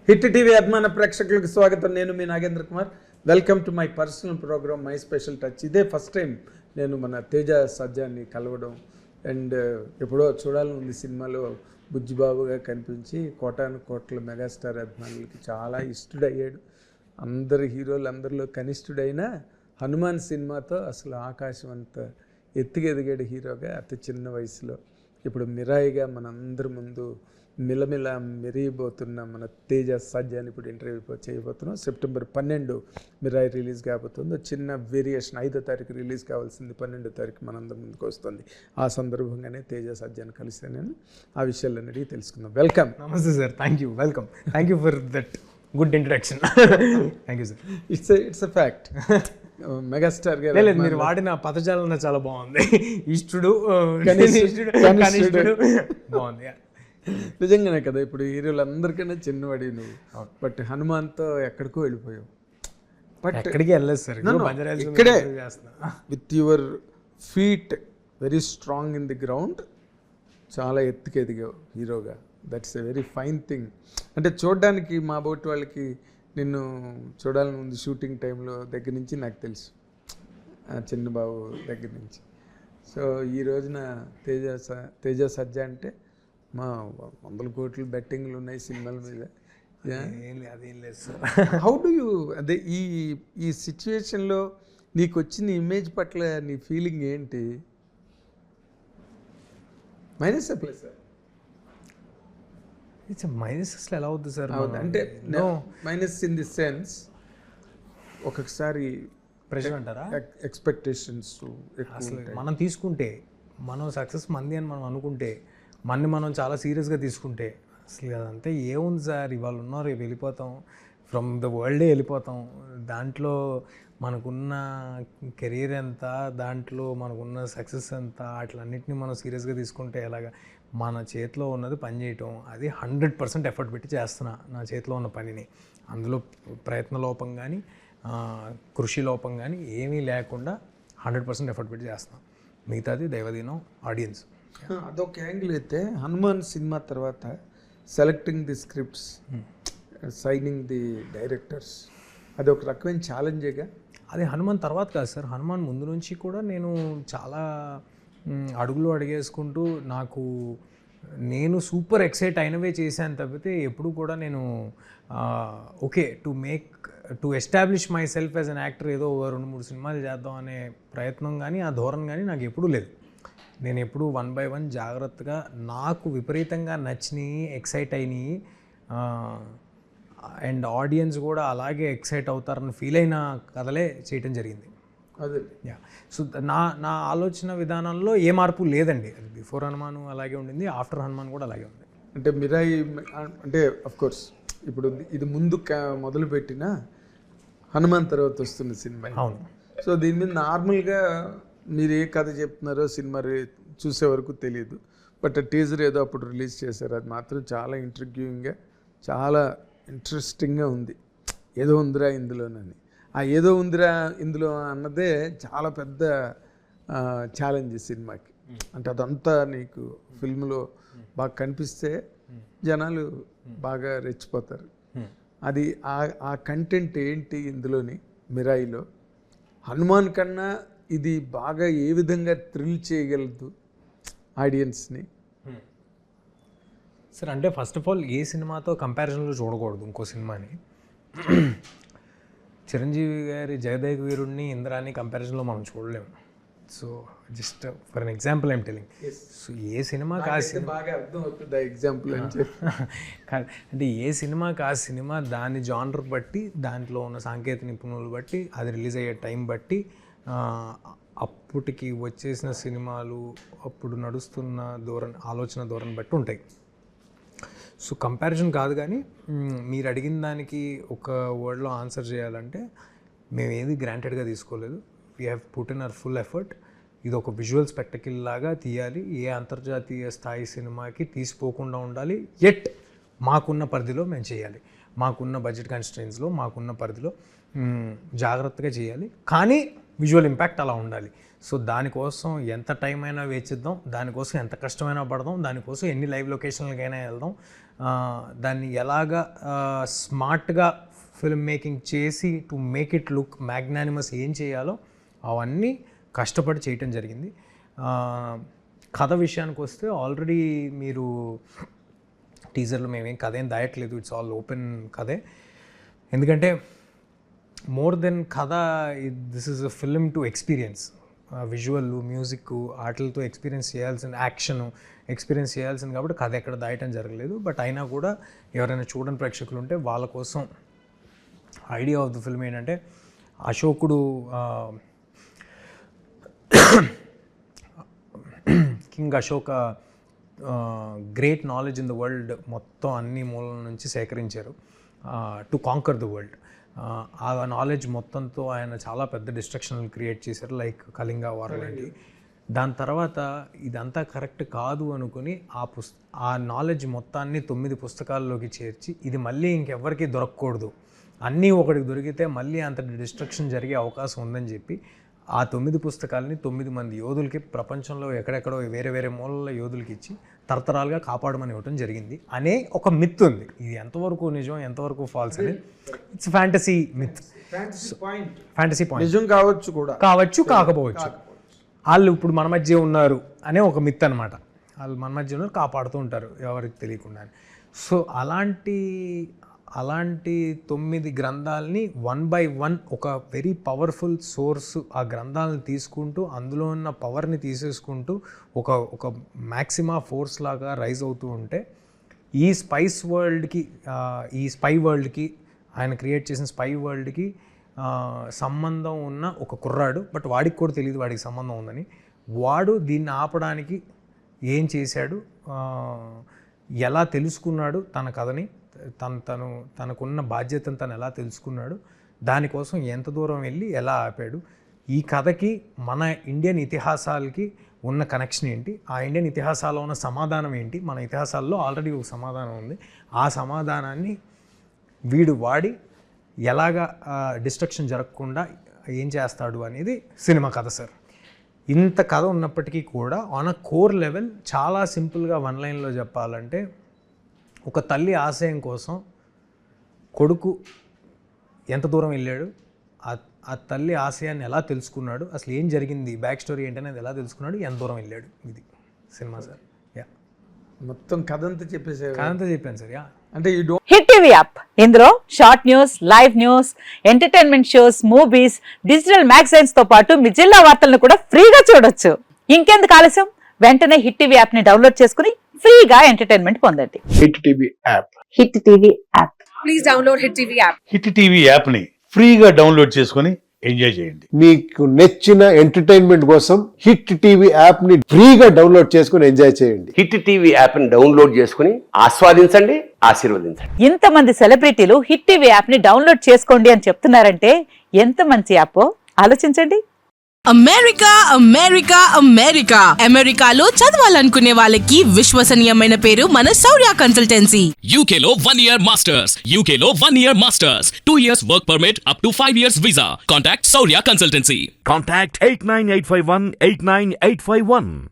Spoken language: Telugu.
హిట్ టీవీ అభిమాన ప్రేక్షకులకు స్వాగతం. నేను మీ Nagendra Kumar. Welcome to my personal program my special touch. ఇదే ఫస్ట్ టైం నేను మన తేజ సజ్జాన్ని కలవడం అండ్ ఎప్పుడో చూడాలని ఉంది. సినిమాలో బుజ్జిబాబుగా కనిపించి కోటాను కోట్ల మెగాస్టార్ అభిమానులకి చాలా ఇష్టడయ్యాడు. అందరు హీరోలు అందరిలో కనిష్ఠుడైన హనుమాన్ సినిమాతో అసలు ఆకాశం అంత ఎత్తుకెదిగాడు హీరోగా అతి చిన్న వయసులో. ఇప్పుడు మిరాయిగా మనందరి ముందు మిలమిల మెరిగిపోతున్న మన తేజ సజ్జాని ఇప్పుడు ఇంటర్వ్యూ చేయబోతున్నాం. సెప్టెంబర్ 12 మిరాయి రిలీజ్ కాబోతుంది. చిన్న వేరియేషన్ 5వ తారీఖు రిలీజ్ కావాల్సింది 12వ తారీఖు మనందరి ముందుకు వస్తుంది. ఆ సందర్భంగానే తేజ సజ్జాని కలిస్తే నేను ఆ విషయాలన్నీ అడిగి తెలుసుకుందాం. వెల్కమ్. నమస్తే sir. Thank you. Welcome. Thank you for that good introduction. Thank you sir. It's a fact. Megastar గారు లేదు, మీరు వాడిన పదజాలన చాలా బాగుంది. ఇష్టుడు బాగుంది. నిజంగానే కదా. ఇప్పుడు హీరోలు అందరికన్నా చిన్నవాడి నువ్వు, బట్ హనుమాన్తో ఎక్కడికో వెళ్ళిపోయావు. బట్ ఎక్కడికి వెళ్ళలేదు సార్, ఇక్కడే with your feet very strong in the ground చాలా ఎత్తుకు ఎదిగావు హీరోగా. That's a very fine thing. అంటే చూడడానికి మా బోటి వాళ్ళకి నిన్ను చూడాలని ఉంది. షూటింగ్ టైంలో దగ్గర నుంచి నాకు తెలుసు, చిన్నబాబు దగ్గర నుంచి. సో ఈ రోజున తేజ సజ్జా అంటే మా 100 కోట్లు బెట్టింగ్లు ఉన్నాయి సినిమాల మీద. అదేం లేదు సార్. హౌ డు యూ అదే ఈ సిచ్యువేషన్లో నీకు వచ్చిన ఇమేజ్ పట్ల నీ ఫీలింగ్ ఏంటి? మైనస్ ప్లస్ ఇట్స్ మైనస్ అసలు ఎలా అవుతుంది సార్? అంటే మైనస్ ఇన్ ది సెన్స్ ఒక్కొక్కసారి ప్రెషర్ అంటారా, ఎక్స్పెక్టేషన్స్ అసలు మనం తీసుకుంటే, మనం సక్సెస్ మంది అని మనం అనుకుంటే, మనం చాలా సీరియస్గా తీసుకుంటే అసలు అదంతా ఏముంది సార్, ఇవాళ ఉన్నారు రేపు వెళ్ళిపోతాం, ఫ్రమ్ ద వరల్డే వెళ్ళిపోతాం. దాంట్లో మనకున్న కెరీర్ ఎంత, దాంట్లో మనకున్న సక్సెస్ ఎంత, అట్లన్నింటినీ మనం సీరియస్గా తీసుకుంటే ఎలాగా? మన చేతిలో ఉన్నది పని చేయటం, అది 100% ఎఫర్ట్ పెట్టి చేస్తున్నా నా చేతిలో ఉన్న పనిని. అందులో ప్రయత్న లోపం కానీ కృషి లోపం కానీ ఏమీ లేకుండా 100% ఎఫర్ట్ పెట్టి చేస్తున్నాం. మిగతాది దైవదీనం, ఆడియన్స్. అదొక యాంగిల్ అయితే, హనుమాన్ సినిమా తర్వాత selecting the scripts, signing the directors, అది ఒక రకమైన ఛాలెంజేగా. అది హనుమాన్ తర్వాత కాదు సార్, హనుమాన్ ముందు నుంచి కూడా నేను చాలా అడుగులు అడిగేసుకుంటూ నేను సూపర్ ఎక్సైట్ అయినవే చేశాను తప్పితే ఎప్పుడు కూడా నేను okay to establish my self as an actor, ఏదో 2-3 సినిమాలు చేద్దాం అనే ప్రయత్నం కానీ ఆ ధోరణి కానీ నాకు ఎప్పుడూ లేదు. నేను ఎప్పుడు 1 by 1 జాగ్రత్తగా నాకు విపరీతంగా నచ్చినాయి, ఎక్సైట్ అయినాయి, అండ్ ఆడియన్స్ కూడా అలాగే ఎక్సైట్ అవుతారని ఫీల్ అయిన కథలే చేయటం జరిగింది. అదే సో నా ఆలోచన విధానంలో ఏ మార్పు లేదండి. అది బిఫోర్ హనుమాన్ అలాగే ఉండింది, ఆఫ్టర్ హనుమాన్ కూడా అలాగే ఉంది. అంటే మిరాయి అంటే అఫ్కోర్స్ ఇప్పుడు ఇది ముందు మొదలుపెట్టిన హనుమాన్ తర్వాత వస్తున్న సినిమా. అవును. సో దీని మీద నార్మల్గా మీరు ఏ కథ చెప్తున్నారో సినిమా చూసే వరకు తెలియదు, బట్ టీజర్ ఏదో అప్పుడు రిలీజ్ చేశారు. అది మాత్రం చాలా ఇంట్రిగ్యూయింగ్గా, చాలా ఇంట్రెస్టింగ్గా ఉంది. ఏదో ఉందిరా ఇందులోనని. ఆ ఏదో ఉందిరా ఇందులో అన్నదే చాలా పెద్ద ఛాలెంజ్ సినిమాకి. అంటే అదంతా నీకు ఫిల్మ్లో బాగా కనిపిస్తే జనాలు బాగా రెచ్చిపోతారు. అది ఆ కంటెంట్ ఏంటి ఇందులోని మిరాయిలో? హనుమాన్ కన్నా ఇది బాగా ఏ విధంగా థ్రిల్ చేయగలదు ఆడియన్స్ని? సార్ అంటే ఫస్ట్ ఆఫ్ ఆల్ ఏ సినిమాతో కంపారిజన్లో చూడకూడదు ఇంకో సినిమాని. చిరంజీవి గారి జగదేక వీరుడిని, ఇంద్రాన్ని కంపారిజన్లో మనం చూడలేము. So just for an example I'm telling. So ఏ సినిమాకి ఆ సినిమా బాగా అర్థం అవుతుంది ఎగ్జాంపుల్ అని చెప్పి. అంటే ఏ సినిమాకి ఆ సినిమా దాని జానర్ బట్టి, దాంట్లో ఉన్న సాంకేతిక నిపుణులు బట్టి, అది రిలీజ్ అయ్యే టైం బట్టి, అప్పటికి వచ్చేసిన సినిమాలు, అప్పుడు నడుస్తున్న ఆలోచన ధోరణి బట్టి ఉంటాయి. సో కంపారిజన్ కాదు. కానీ మీరు అడిగిన దానికి ఒక వర్డ్లో ఆన్సర్ చేయాలంటే, మేము ఏది గ్రాంటెడ్గా తీసుకోలేదు. We have put in our full effort. ఇది ఒక విజువల్ స్పెక్టకిల్ లాగా తీయాలి, ఏ అంతర్జాతీయ స్థాయి సినిమాకి తీసిపోకుండా ఉండాలి, ఎట్ మాకున్న పరిధిలో మేము చేయాలి, మాకున్న బడ్జెట్ కన్స్ట్రెయిన్స్లో మాకున్న పరిధిలో జాగ్రత్తగా చేయాలి. కానీ విజువల్ ఇంపాక్ట్ అలా ఉండాలి. సో దానికోసం ఎంత టైం అయినా వేచిద్దాం, దానికోసం ఎంత కష్టమైనా పడదాం, దానికోసం ఎన్ని లైవ్ లొకేషన్లకైనా వెళ్దాం, దాన్ని ఎలాగా స్మార్ట్గా ఫిల్మ్ మేకింగ్ చేసి to make it look magnanimous ఏం చేయాలో అవన్నీ కష్టపడి చేయటం జరిగింది. కథ విషయానికి వస్తే ఆల్రెడీ మీరు టీజర్లో మేమేం కథ ఏం దాయట్లేదు, ఇట్స్ ఆల్ ఓపెన్ కథే. ఎందుకంటే మోర్ దెన్ కథ, this is a film to experience. Visual, music, ఆటలతో ఎక్స్పీరియన్స్ చేయాల్సిన, యాక్షన్ ఎక్స్పీరియన్స్ చేయాల్సింది కాబట్టి కథ ఎక్కడ దాయటం జరగలేదు. బట్ అయినా కూడా ఎవరైనా చూడని ప్రేక్షకులు ఉంటే వాళ్ళ కోసం ఐడియా ఆఫ్ ద ఫిల్మ్ ఏంటంటే, అశోకుడు king Ashoka great knowledge in the world మొత్తం అన్ని మూలల నుంచి సేకరించారు టు కాంకర్ ద వరల్డ్. ఆ నాలెడ్జ్ మొత్తంతో ఆయన చాలా పెద్ద డిస్ట్రక్షన్లు క్రియేట్ చేశారు, లైక్ కళింగ వార్ లాంటి. దాని తర్వాత ఇదంతా కరెక్ట్ కాదు అనుకుని ఆ నాలెడ్జ్ మొత్తాన్ని 9 పుస్తకాల్లోకి చేర్చి, ఇది మళ్ళీ ఇంకెవ్వరికీ దొరకకూడదు, అన్నీ ఒకటికి దొరికితే మళ్ళీ అంత డిస్ట్రక్షన్ జరిగే అవకాశం ఉందని చెప్పి ఆ 9 పుస్తకాలని 9 మంది యోధులకి, ప్రపంచంలో ఎక్కడెక్కడో వేరే వేరే మూలల యోధులకి ఇచ్చి తరతరాలుగా కాపాడమని ఇవ్వటం జరిగింది అనే ఒక మిత్ ఉంది. ఇది ఎంతవరకు నిజం, ఎంతవరకు ఫాల్స్ అని it's fantasy myth, fantasy point. నిజం కావచ్చు కూడా, కావచ్చు కాకపోవచ్చు. వాళ్ళు ఇప్పుడు మన మధ్య ఉన్నారు అనే ఒక మిత్ అనమాట. వాళ్ళు మన మధ్య ఉన్నారు, కాపాడుతూ ఉంటారు ఎవరికి తెలియకుండా. సో అలాంటి 9 గ్రంథాలని 1 by 1 ఒక వెరీ పవర్ఫుల్ సోర్స్, ఆ గ్రంథాలను తీసుకుంటూ అందులో ఉన్న పవర్ని తీసేసుకుంటూ ఒక మ్యాక్సిమా ఫోర్స్ లాగా రైజ్ అవుతూ ఉంటే, ఈ స్పై వరల్డ్కి ఆయన క్రియేట్ చేసిన స్పై వరల్డ్కి సంబంధం ఉన్న ఒక కుర్రాడు, బట్ వాడికి కూడా తెలియదు వాడికి సంబంధం ఉందని, వాడు దీన్ని ఆపడానికి ఏం చేశాడు, ఎలా తెలుసుకున్నాడు తన కథని, తనకున్న బాధ్యతను తను ఎలా తెలుసుకున్నాడు, దానికోసం ఎంత దూరం వెళ్ళి ఎలా ఆపాడు, ఈ కథకి మన ఇండియన్ ఇతిహాసాలకి ఉన్న కనెక్షన్ ఏంటి, ఆ ఇండియన్ ఇతిహాసాల్లో ఉన్న సమాధానం ఏంటి, మన ఇతిహాసాల్లో ఆల్రెడీ ఒక సమాధానం ఉంది, ఆ సమాధానాన్ని వీడు వాడి ఎలాగా డిస్ట్రక్షన్ జరగకుండా ఏం చేస్తాడు అనేది సినిమా కథ సార్. ఇంత కథ ఉన్నప్పటికీ కూడా ఆన్ అ కోర్ లెవెల్ చాలా సింపుల్గా 1 లైన్లో చెప్పాలంటే, ఒక తల్లి ఆశయం కోసం కొడుకు ఎంత దూరం వెళ్ళాడు, ఆ తల్లి ఆశయాన్ని ఎలా తెలుసుకున్నాడు, అసలు ఏం జరిగింది, బ్యాక్ స్టోరీ ఏంటనేది ఎలా తెలుసుకున్నాడు, ఎంత దూరం వెళ్ళాడు, ఇది సినిమా సార్. యా, మొత్తం కథ అంతా చెప్పాను సార్. యా, అంటే హిట్ టీవీ యాప్, ఇందులో short news, live news, entertainment shows, movies, digital magazines తో పాటు మీ జిల్లా వార్తలను కూడా ఫ్రీగా చూడొచ్చు. ఇంకెందుకు ఆలస్యం, వెంటనే హిట్ టీవీ యాప్ ని డౌన్లోడ్ చేసుకుని ఫ్రీగా ఎంటర్టైన్మెంట్ పొందండి. Hit TV app, hit TV app, please download hit TV app. Hit TV app ని ఫ్రీగా డౌన్లోడ్ చేసుకొని ఎంజాయ్ చేయండి. మీకు నచ్చిన ఎంటర్టైన్మెంట్ కోసం హిట్ టీవీ యాప్ ని ఫ్రీగా డౌన్లోడ్ చేసుకొని ఎంజాయ్ చేయండి. హిట్ టీవీ యాప్ ని డౌన్లోడ్ చేసుకుని ఆస్వాదించండి, ఆశీర్వదించండి. ఇంతమంది సెలబ్రిటీలు హిట్ టీవీ యాప్ ని డౌన్లోడ్ చేసుకోండి అని చెప్తున్నారంటే ఎంత మంచి యాప్ ఆలోచించండి. అమెరికా అమెరికా అమెరికా అమెరికాలో చదవాలనుకునే వాళ్ళకి విశ్వసనీయమైన పేరు మన శౌర్య కన్సల్టెన్సీ. UK లో 1 year masters, UK లో 1 year masters, 2 years work permit up to 5 years visa. Contact Saurya Consultancy. Contact 89851 89851.